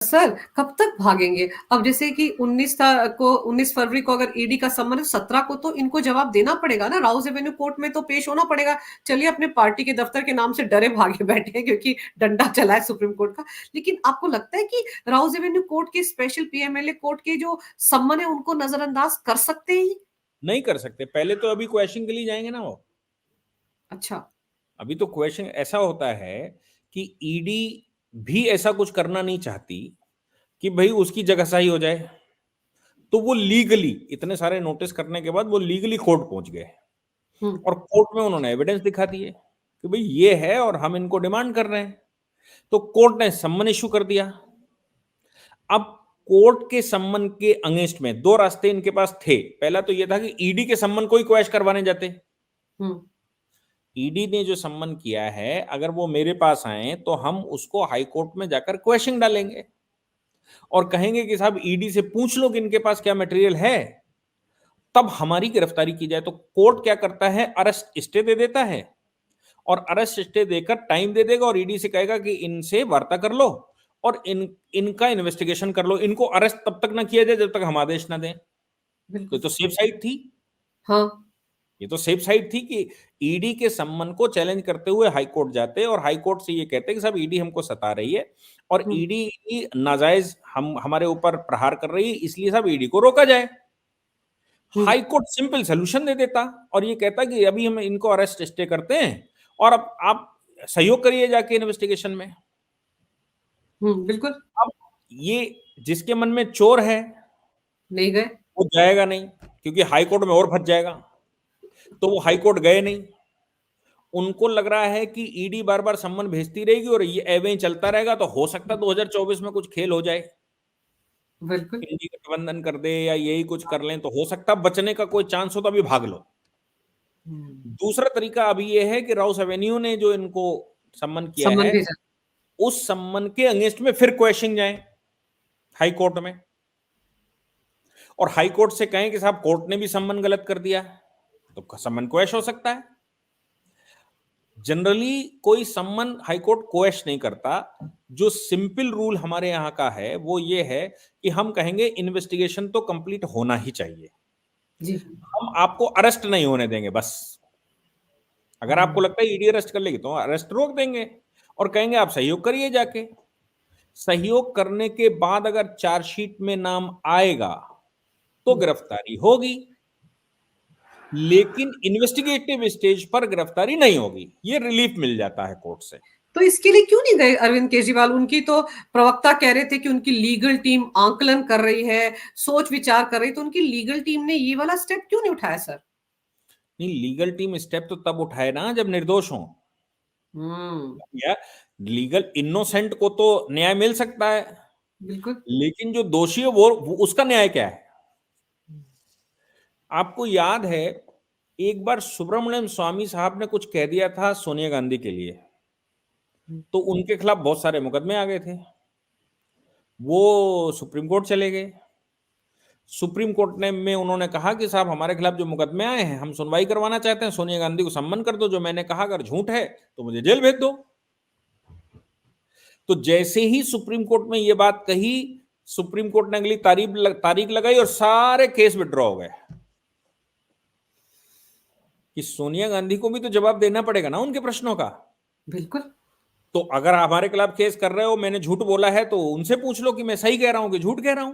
Sir कब तक भागेंगे? अब जैसे कि 19 फरवरी को अगर ईडी का सम्मन है, 17 को तो इनको जवाब देना पड़ेगा ना, राउज एवेन्यू कोर्ट में तो पेश होना पड़ेगा। चलिए अपने पार्टी के दफ्तर के नाम से डरे भागे बैठे हैं क्योंकि डंडा चला है सुप्रीम कोर्ट का। लेकिन आपको लगता है कि राउज एवेन्यू कोर्ट के स्पेशल पीएमएलए कोर्ट के जो सम्मन है उनको नजरअंदाज कर सकते हैं? नहीं कर सकते। पहले तो अभी क्वेश्चन के लिए जाएंगे ना वो। अच्छा। अभी तो क्वेश्चन ऐसा होता है कि ईडी भी ऐसा कुछ करना नहीं चाहती कि भाई उसकी जगहसाही हो जाए, तो वो लीगली इतने सारे नोटिस करने के बाद वो लीगली कोर्ट पहुंच गए और कोर्ट में उन्होंने एविडेंस दिखा दिए कि भाई ये है और हम इनको डिमांड कर रहे हैं। तो कोर्ट ने सम्मन इशू कर दिया। अब कोर्ट के सम्मन के अगेंस्ट में दो रास्ते इनके पास थे। पहला तो यह था कि ईडी के सम्मन को ही क्वैश करवाने जाते। ईडी ने जो सम्मन किया है, अगर वो मेरे पास आए तो हम उसको हाई कोर्ट में जाकर क्वेश्चन डालेंगे और कहेंगे कि साहब ईडी से पूछ लो कि इनके पास क्या मटेरियल है, तब हमारी गिरफ्तारी की जाए। तो कोर्ट क्या करता है, अरेस्ट स्टे दे देता है और अरेस्ट स्टे देकर टाइम दे देगा और ईडी से कहेगा कि इनसे वार्ता कर लो और इनका इन्वेस्टिगेशन कर लो। इनको अरेस्ट तब तक ना किया जाए जब तक हम आदेश ना दें। तो सेफ साइड थी। हाँ, ये तो सेफ साइड थी कि ईडी के सम्मन को चैलेंज करते हुए हाई कोर्ट जाते और हाई कोर्ट से ये कहते कि साहब ईडी हमको सता रही है और ईडी नाजायज हमारे ऊपर प्रहार कर रही है, इसलिए साहब ईडी को रोका जाए। हाई कोर्ट सिंपल सोल्यूशन दे देता और ये कहता कि अभी हम इनको अरेस्ट स्टे करते हैं और अब आप सहयोग करिए जाके इन्वेस्टिगेशन में। बिल्कुल। अब ये जिसके मन में चोर है नहीं गए, वो जाएगा नहीं, क्योंकि हाई कोर्ट में और फंस जाएगा। तो वो हाई कोर्ट गए नहीं। उनको लग रहा है कि ईडी बार बार सम्मन भेजती रहेगी और ये एवं ही चलता रहेगा, तो हो सकता है 2024 में कुछ खेल हो जाए, बिल्कुल। इंडी गठबंधन कर दे या यही कुछ कर लें, तो हो सकता है बचने का कोई चांस हो तो अभी भाग लो। दूसरा तरीका अभी ये है कि राउस एवेन्यू ने जो इनको सम्मन किया सम्मन है, भेजा। उस सम्मन के अगेंस्ट में फिर क्वेश्चन जाए हाई कोर्ट में और हाई कोर्ट से कहें कि साहब कोर्ट ने भी सम्मन गलत कर दिया, तो सम्मन क्वेश हो सकता है। जनरली कोई सम्मन हाईकोर्ट क्वेश नहीं करता। जो सिंपल रूल हमारे यहां का है वो ये है कि हम कहेंगे इन्वेस्टिगेशन तो कंप्लीट होना ही चाहिए जी। हम आपको अरेस्ट नहीं होने देंगे। बस अगर आपको लगता है ईडी अरेस्ट कर लेगी तो अरेस्ट रोक देंगे और कहेंगे आप सहयोग करिए जाके। सहयोग करने के बाद अगर चार्जशीट में नाम आएगा तो गिरफ्तारी होगी, लेकिन इन्वेस्टिगेटिव स्टेज पर गिरफ्तारी नहीं होगी। ये रिलीफ मिल जाता है कोर्ट से। तो इसके लिए क्यों नहीं गए अरविंद केजरीवाल? उनकी तो प्रवक्ता कह रहे थे कि उनकी लीगल टीम आंकलन कर रही है, सोच विचार कर रही, तो उनकी लीगल टीम ने ये वाला स्टेप क्यों नहीं उठाया सर? नहीं, लीगल टीम स्टेप तो तब उठाए ना जब निर्दोष हो। या लीगल इनोसेंट को तो न्याय मिल सकता है, बिल्कुल। लेकिन जो दोषी है वो उसका न्याय क्या है? आपको याद है एक बार सुब्रमण्यम स्वामी साहब ने कुछ कह दिया था सोनिया गांधी के लिए, तो उनके खिलाफ बहुत सारे मुकदमे आ गए थे। वो सुप्रीम कोर्ट चले गए। सुप्रीम कोर्ट ने में उन्होंने कहा कि साहब हमारे खिलाफ जो मुकदमे आए हैं हम सुनवाई करवाना चाहते हैं, सोनिया गांधी को सम्मन कर दो, जो मैंने कहा अगर झूठ है तो मुझे जेल भेज दो। तो जैसे ही सुप्रीम कोर्ट में ये बात कही, सुप्रीम कोर्ट ने अगली तारीख लगाई और सारे केस विड्रॉ हो गए कि सोनिया गांधी को भी तो जवाब देना पड़ेगा ना उनके प्रश्नों का। बिल्कुल। तो अगर हमारे खिलाफ केस कर रहे हो, मैंने झूठ बोला है, तो उनसे पूछ लो कि मैं सही कह रहा हूं कि झूठ कह रहा हूं।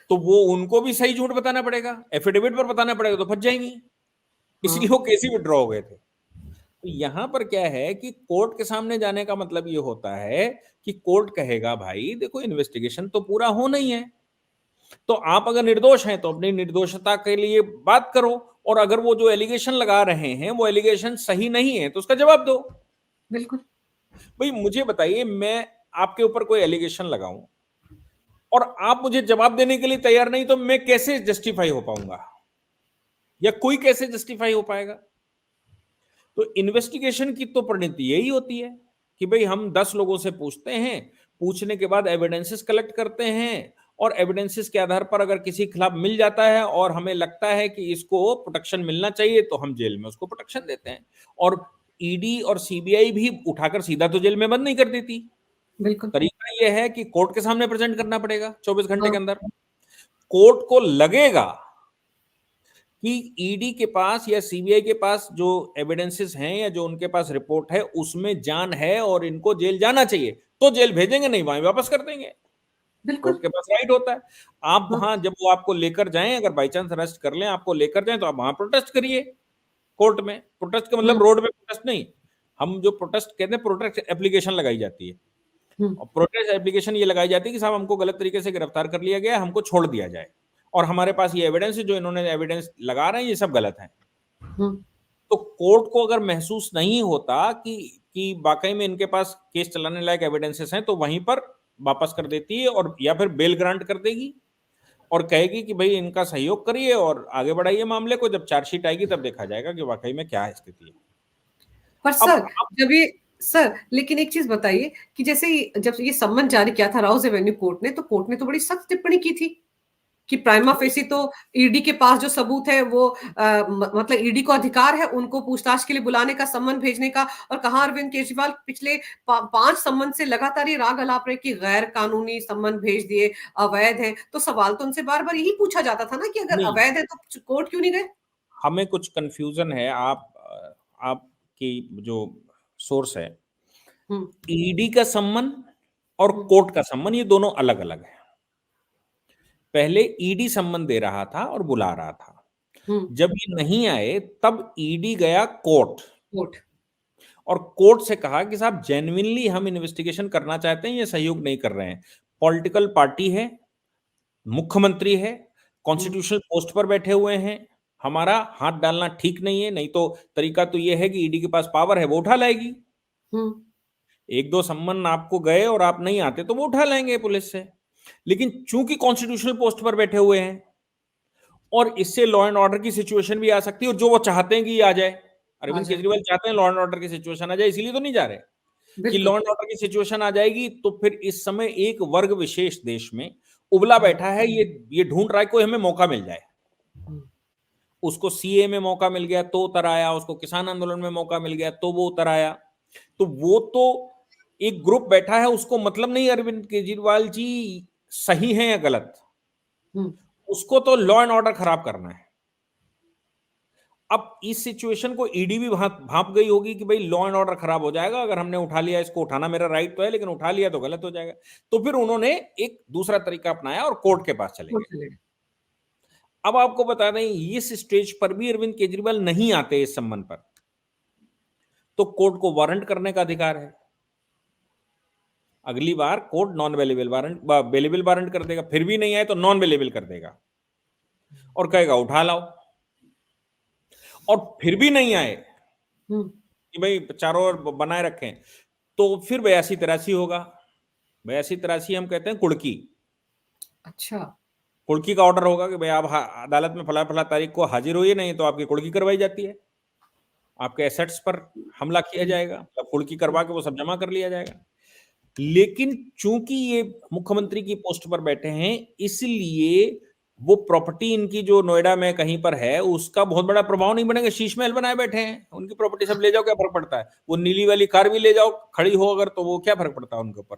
तो वो उनको भी सही झूठ बताना पड़ेगा, एफिडेविट पर बताना पड़ेगा, तो फंस जाएंगी। इसलिए वो केस ही विड्रॉ हो गए थे। तो यहां पर क्या है कि कोर्ट के सामने जाने का मतलब ये होता है कि कोर्ट कहेगा भाई देखो इन्वेस्टिगेशन तो पूरा होना ही है, तो आप अगर निर्दोष हैं तो अपनी निर्दोषता के लिए बात करो, और अगर वो जो एलिगेशन लगा रहे हैं वो एलिगेशन सही नहीं है तो उसका जवाब दो। बिल्कुल। भाई मुझे बताइए, मैं आपके ऊपर कोई एलिगेशन लगाऊं और आप मुझे जवाब देने के लिए तैयार नहीं, तो मैं कैसे जस्टिफाई हो पाऊंगा या कोई कैसे जस्टिफाई हो पाएगा? तो इन्वेस्टिगेशन की तो परिणति यही होती है कि भाई हम 10 लोगों से पूछते हैं, पूछने के बाद एविडेंसेस कलेक्ट करते हैं और एविडेंसेस के आधार पर अगर किसी के खिलाफ मिल जाता है और हमें लगता है कि इसको प्रोटेक्शन मिलना चाहिए तो हम जेल में उसको प्रोटेक्शन देते हैं। और ईडी और सीबीआई भी उठाकर सीधा तो जेल में बंद नहीं कर देती, बिल्कुल। तरीका ये है कि कोर्ट के सामने प्रेजेंट करना पड़ेगा 24 घंटे हाँ, के अंदर। कोर्ट को लगेगा कि ईडी के पास या सीबीआई के पास जो एविडेंसेस हैं या जो उनके पास रिपोर्ट है उसमें जान है और इनको जेल जाना चाहिए, तो जेल भेजेंगे, नहीं वहीं वापस कर देंगे। बिल्कुल। कोर्ट के पास राइट होता है। आप हाँ, वहां जब वो आपको लेकर जाएं, अगर बाई चांस अरेस्ट कर लें, आपको लेकर जाएं, तो आप वहां प्रोटेस्ट करिए कोर्ट में। प्रोटेस्ट का मतलब हुँ, रोड पे प्रोटेस्ट नहीं, हम जो प्रोटेस्ट कहते हैं, प्रोटेस्ट एप्लीकेशन लगाई जाती है। हुँ, और प्रोटेस्ट एप्लीकेशन ये लगाई जाती है कि साहब हमको गलत तरीके से गिरफ्तार कर लिया गया, हमको छोड़ दिया जाए, और हमारे पास ये एविडेंस है, जो इन्होंने एविडेंस लगा रहे हैं ये सब गलत है। हुँ, तो कोर्ट को अगर महसूस नहीं होता कि वाकई में इनके पास केस चलाने लायक एविडेंसेस हैं, तो वहीं पर वापस कर देती है, और या फिर बेल ग्रांट कर देगी और कहेगी कि भाई इनका सहयोग करिए और आगे बढ़ाइए मामले को। जब चार्जशीट आएगी तब देखा जाएगा कि वाकई में क्या स्थिति है। पर अब सर, जब ये सर, लेकिन एक चीज़ बताइए कि जैसे जब ये सम्मन जारी किया था राउज़ एवेन्यू कोर्ट ने, तो कोर्ट ने तो बड़ी सख्त टिप्पणी की थी कि प्राइमा फेसी तो ईडी के पास जो सबूत है वो मतलब ईडी को अधिकार है उनको पूछताछ के लिए बुलाने का, सम्मन भेजने का, और कहा अरविंद केजरीवाल पिछले 5 सम्मन से लगातार ये राग अलाप रहे कि गैर कानूनी सम्मन भेज दिए, अवैध है। तो सवाल तो उनसे बार-बार यही पूछा जाता था ना कि अगर नहीं, अवैध है तो कोर्ट क्यों नहीं गए? हमें कुछ कंफ्यूजन है। आपकी जो सोर्स है, हुँ, ईडी का सम्मन और हुँ, कोर्ट का सम्मन, ये दोनों अलग अलग है। पहले ईडी सम्मन दे रहा था और बुला रहा था। हुँ, जब ये नहीं आए तब ईडी गया कोर्ट, कोर्ट। और कोर्ट से कहा कि साहब जेन्युइनली हम इन्वेस्टिगेशन करना चाहते हैं, ये सहयोग नहीं कर रहे हैं। पॉलिटिकल पार्टी है, मुख्यमंत्री है, हुँ, कॉन्स्टिट्यूशनल पोस्ट पर बैठे हुए हैं, हमारा हाथ डालना ठीक नहीं है। नहीं तो तरीका तो ये है कि ईडी के पास पावर है, वो उठा लाएगी। हुँ, एक दो सम्मन आपको गए और आप नहीं आते तो वो उठा लेंगे पुलिस से। लेकिन चूंकि कॉन्स्टिट्यूशनल पोस्ट पर बैठे हुए हैं, और इससे लॉ एंड ऑर्डर की सिचुएशन भी आ सकती है, और जो वो चाहते हैं कि ये आ जाए, आ अरविंद जाए। केजरीवाल चाहते हैं लॉ एंड ऑर्डर की सिचुएशन आ जाए, इसीलिए तो नहीं जा रहे कि बिल्कुल। लॉ एंड ऑर्डर की सिचुएशन आ जाएगी तो फिर इस समय एक वर्ग विशेष देश में उबला हुँ, बैठा है, ये ढूंढ रहा है कोई हमें मौका मिल जाए। हुँ, उसको सीए में मौका मिल गया तो उतर आया, उसको किसान आंदोलन में मौका मिल गया तो वो उतर आया। तो वो तो एक ग्रुप बैठा है, उसको मतलब नहीं अरविंद केजरीवाल जी सही हैं या गलत, हुँ, उसको तो लॉ एंड ऑर्डर खराब करना है। अब इस सिचुएशन को ईडी भी भांप गई होगी कि भाई लॉ एंड ऑर्डर खराब हो जाएगा अगर हमने उठा लिया, इसको उठाना मेरा राइट तो है, लेकिन उठा लिया तो गलत हो जाएगा। तो फिर उन्होंने एक दूसरा तरीका अपनाया और कोर्ट के पास चले कोर्ट गए। चले गए। अब आपको बता दें, इस स्टेज पर भी अरविंद केजरीवाल नहीं आते इस संबंध पर, तो कोर्ट को वारंट करने का अधिकार है। अगली बार court non available warrant, available warrant कर देगा, फिर भी नहीं आए तो नॉन अवेलेबल कर देगा और कहेगा उठा लाओ। और फिर भी नहीं आए हुँ, कि भाई चारों ओर बनाए रखें, तो फिर 82-83 होगा। 82-83 हम कहते हैं कुड़की। अच्छा। कुड़की का ऑर्डर होगा कि भाई आप अदालत में फला फला तारीख को हाजिर होइए, नहीं तो आपकी कुड़की करवाई जाती है, आपके एसेट्स पर हमला किया हुँ, जाएगा, मतलब कुड़की हुँ, करवा के वो सब जमा कर लिया जाएगा। लेकिन चूंकि ये मुख्यमंत्री की पोस्ट पर बैठे हैं, इसलिए वो प्रॉपर्टी इनकी जो नोएडा में कहीं पर है उसका बहुत बड़ा प्रभाव नहीं बनेगा। शीश महल बनाए बैठे हैं, उनकी प्रॉपर्टी सब ले जाओ, क्या फर्क पड़ता है। वो नीली वाली कार भी ले जाओ खड़ी हो अगर, तो वो क्या फर्क पड़ता है उनके ऊपर।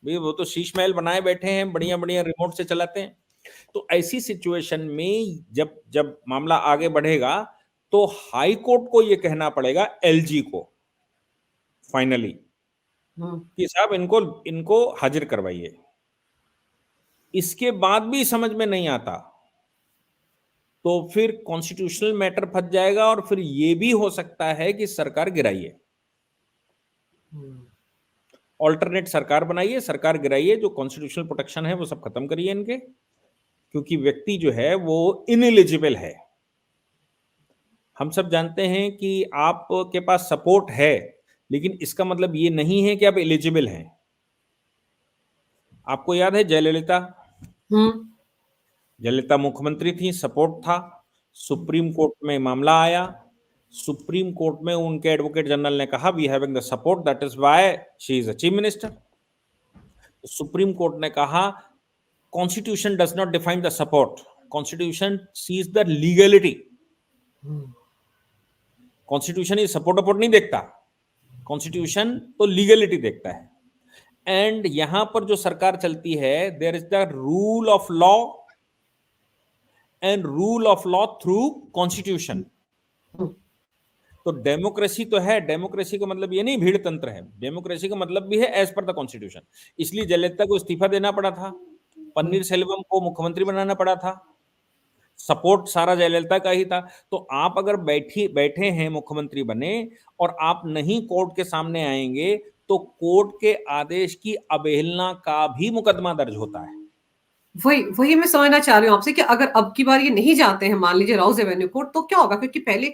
भाई वो तो शीश महल बनाए बैठे हैं, हुँ, बढ़िया बढ़िया रिमोट से चलाते हैं। तो ऐसी सिचुएशन में जब जब मामला आगे बढ़ेगा, तो हाई कोर्ट को यह कहना पड़ेगा एलजी को फाइनली हुँ, कि साहब इनको इनको हाजिर करवाइए। इसके बाद भी समझ में नहीं आता तो फिर कॉन्स्टिट्यूशनल मैटर फंस जाएगा, और फिर यह भी हो सकता है कि सरकार गिराइए, हुँ, ऑल्टरनेट सरकार बनाइए, सरकार गिराइए, जो कॉन्स्टिट्यूशनल प्रोटेक्शन है वो सब खत्म करिए इनके, क्योंकि व्यक्ति जो है वो इनएलिजिबल है। हम सब जानते हैं कि आपके पास सपोर्ट है, लेकिन इसका मतलब ये नहीं है कि आप एलिजिबल हैं। आपको याद है जयललिता, हुँ, जयललिता मुख्यमंत्री थी, सपोर्ट था, सुप्रीम कोर्ट में मामला आया, सुप्रीम कोर्ट में उनके एडवोकेट जनरल ने कहा we having the support, that is why she is a chief minister. Supreme court ने कहा constitution does not define the support, constitution sees the legality. हुँ, कॉन्स्टिट्यूशन ये सपोर्ट वपोर्ट नहीं देखता, कॉन्स्टिट्यूशन तो लीगलिटी देखता है। एंड यहां पर जो सरकार चलती है, there is the rule of law and rule of law through constitution. तो डेमोक्रेसी तो है, डेमोक्रेसी का मतलब ये नहीं भीड़ तंत्र है, डेमोक्रेसी का मतलब भी है एज पर द कॉन्स्टिट्यूशन। इसलिए जयललिता को इस्तीफा देना पड़ा था, पन्नीर सेल्वम को मुख्यमंत्री बनाना पड़ा था, सपोर्ट सारा जयललिता का ही था। तो आप अगर बैठे हैं मुख्यमंत्री बने और आप नहीं कोर्ट के सामने आएंगे तो कोर्ट के आदेश की अवहेलना का भी मुकदमा दर्ज होता है। वही मैं समझना चाह रही हूँ आपसे कि अगर अब की बार ये नहीं जाते हैं मान लीजिए राउज एवेन्यू कोर्ट तो क्या होगा? क्योंकि पहले